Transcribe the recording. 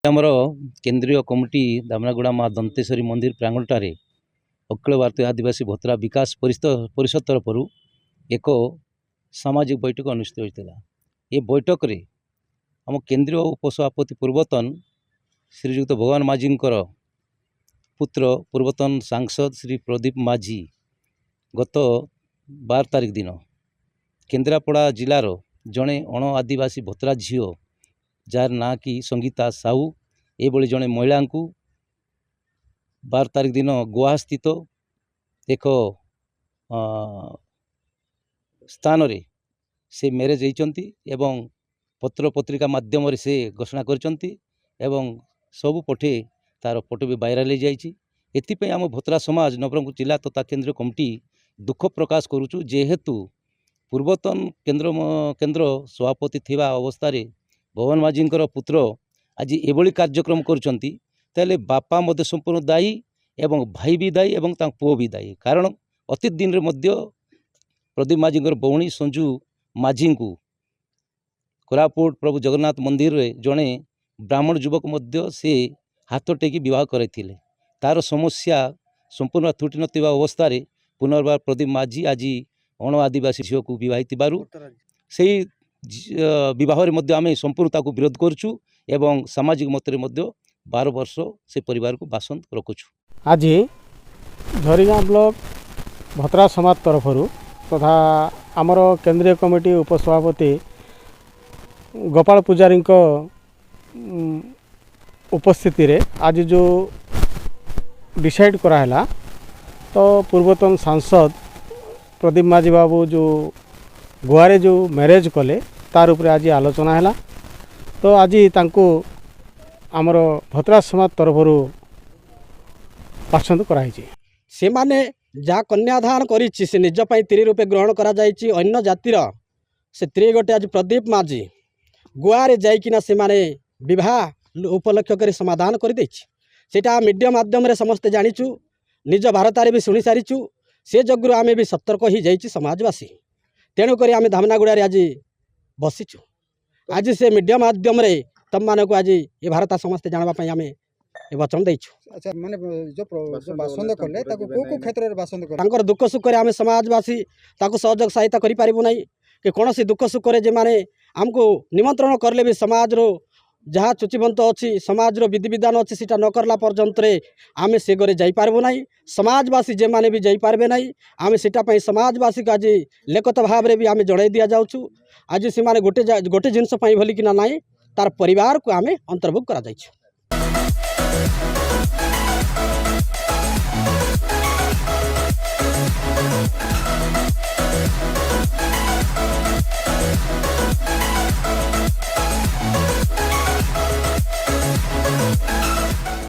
आमर केंद्रीय कमिटी दामनागुड़ा माँ दंतेश्वरी मंदिर प्रांगणटारे अखिल भारतीय आदिवासी भोतरा विकास परिषद तरफ एक सामाजिक बैठक अनुष्ठित होता। ये बैठक रे आम केंद्रीय उपसभापति पूर्वतन श्रीजुक्त भगवान माझी पुत्र पूर्वतन सांसद श्री प्रदीप माझी गत 12 तारिख दिन केन्द्रापड़ा जिलार जड़े अण आदिवासी भोतरा झील जार ना कि संगीता साहू ये जड़े महिला को 12 तारिख दिन गोवा स्थित एक स्थान रे से मैरेज होती एवं पत्र पत्रिका माध्यम से घोषणा करचंती एवं सबु पठे तार फोटो भी वायरल हो जाइए। एथिपाई आम भोतरा समाज नवरंगपुर जिला तथा केंद्रीय कमिटी दुख प्रकाश करुचु जेहेतु पूर्वतन केंद्र सभापति थिबा अवस्था भगवान माझी पुत्र आज एभली कार्यक्रम करुचंती ताले बापा मध्य संपूर्ण दायी एवं भाई भी दायी एवं पुओ भी दायी। कारण अतीत दिन रे मध्य प्रदीप माझी भौणी संजू माझी को कोरापुट प्रभु जगन्नाथ मंदिर रे जड़े ब्राह्मण युवक मध्य से हाथ टेकी विवाह करथिले। तार समस्या संपूर्ण त्रुटि नथिबा अवस्था रे पुनर्बार प्रदीप माझी आज अण आदिवासी झील को विवाहित से विवाह रे आम संपूर्णता को विरोध करचु एवं सामाजिक मत 12 वर्ष से परिवार को बासन रखुचु। आज झरीगाँ ब्लॉक भोतरा समाज तरफ तथा आमर केंद्रीय कमिटी उपसभापति गोपाल पूजारी उपस्थिति रे आज जो डिसाइड कराला तो पूर्वतन सांसद प्रदीप माझी बाबू जो गोवारे जो मैरेज कले तार उपरे आज आलोचना है। तो आज तांको आमर भोतरा समाज तरफ पसंद कराई से माने जहाँ कन्यादान कर निज स्त्री रूपे ग्रहण करा जायछि अन्य जातिर से स्त्री गोटे आज प्रदीप माझी गोवारे जाइकिना से माने विवाह उपलक्ष्य कर समाधान कर देछि। सेटा मीडिया माध्यम रे समस्ते जानिचु निज भारतारे भी शुणी सारिचु से जगरू आमे भी सतर्क ही जाइछि समाजवासी तेणुक आम धामनागुड़ा आज बसीचु। आज से मीडिया माध्यम रे तम मान को आज ये भारत समस्ते जानवाई आम ये वचन देचु। अच्छा माने जो बासंद करले ताको को क्षेत्र रे बासंद कर तांकर दुख सुख रे आम समाजवासी ताको सहयोग सहायता करि पारिबु नै कि कोनोसी दुख सुख रे जे माने हमको निमंत्रण करले भी समाज रो जहाँ चुचिबंत अच्छी समाज रो विधि विधान अच्छी सीटा न करला पर्यंत आम से गरे जाई पारबो नाही। समाजवासी जे माने भी जाई पारबे नाही आम सेटा पई समाजवासी का आज लेखत भाव रे भी आम जणाई दिया जाउछु। आज से माने गोटे जिनस पई भली कि ना नाही तार परिवार को आम अंतर्भुक्त करा जाइछु।